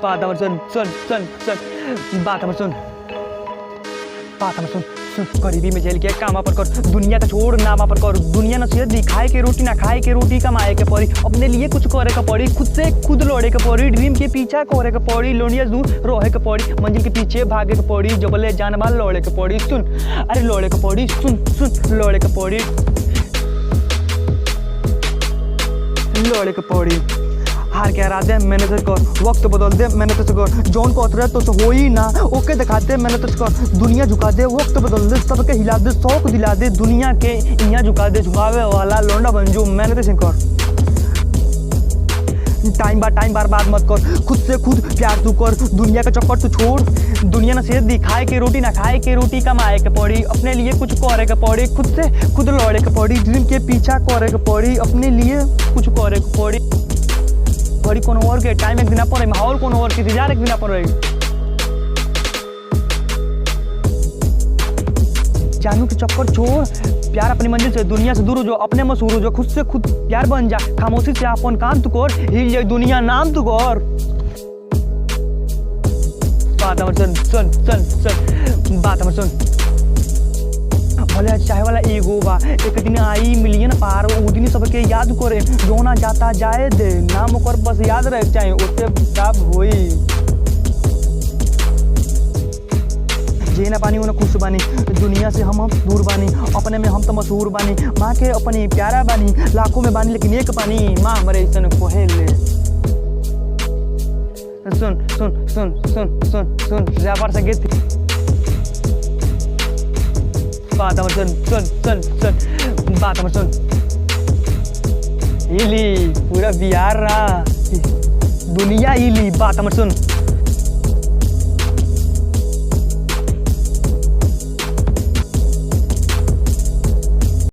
बात हमर सुन सुन सुन सुन बात हमर सुन बात हमर सुन सुन गरीबी में झेल के काम पर कर दुनिया का छोड़ नाम पर कर दुनिया नसीहत दी खाए के रोटी ना खाए के रोटी कमाए के पड़ी अपने लिए कुछ करे के पड़ी खुद से खुद लड़े के पड़ी ड्रीम के पीछा करे के पड़ी लोनिया दूर रहे के पड़ी मंजिल के पीछे भागे के पड़ी जबले जानबाल लड़े के पड़ी सुन अरे लड़े के पड़ी सुन सुन लड़े के पड़ी लड़े के पड़ी हार के हरा दे मेहनत कर वक्त बदल दे मेहनत कर जौन को उतरे तो हो ही ना ओके दिखा दे मेहनत कर दुनिया झुका दे वक्त बदल दे सबके हिला दे शौक दिला दे दुनिया के यहाँ झुका दे झुकावे वाला लौंडा बन जो मेहनत से कर टाइम बर्बाद मत कर खुद से खुद प्यार तू कर दुनिया का चक्कर तू छोड़ दुनिया ना सेहत दी खाए के रोटी ना खाए के रोटी कमाए के पड़ी अपने लिए कुछ करे के पड़ी खुद से खुद लड़े के पड़ी ड्रीम के पीछा करे के पड़ी अपने लिए कुछ करे के पड़ी बड़ी कोनो और के टाइम एक दिन पर माहौल कोनो और के इंतजार एक दिन पर रही जानू के चक्कर छोड़ प्यार अपनी मंजिल से दुनिया से दूर हो जो अपने मशहूर हो जो खुद से खुद प्यार बन जा खामोशी से अपन काम तू कर हिल जाए दुनिया नाम तू कर बात हमर सुन सुन सुन सुन बात हमर सुन भले चाहे वाला एगो बा एक दिन आई मिलियन पार उ दिन सबके याद करे जोना जाता जाए दे नाम ओकर बस याद रहे चाहे ओते सब होई जे ना पानी उन्हें खुश बानी दुनिया से हम दूर बानी अपने में हम तो मशहूर बानी माँ के अपनी प्यारा बानी लाखों में बानी लेकिन एक पानी माँ हमारे ऐसा कोहे ले सुन सुन सुन सुन सुन सुन व्यापार से गीत बात हमर सुन सुन सुन सुन बात हमर सुन इली पूरा बिहार रहा दुनिया इली बात हमर सुन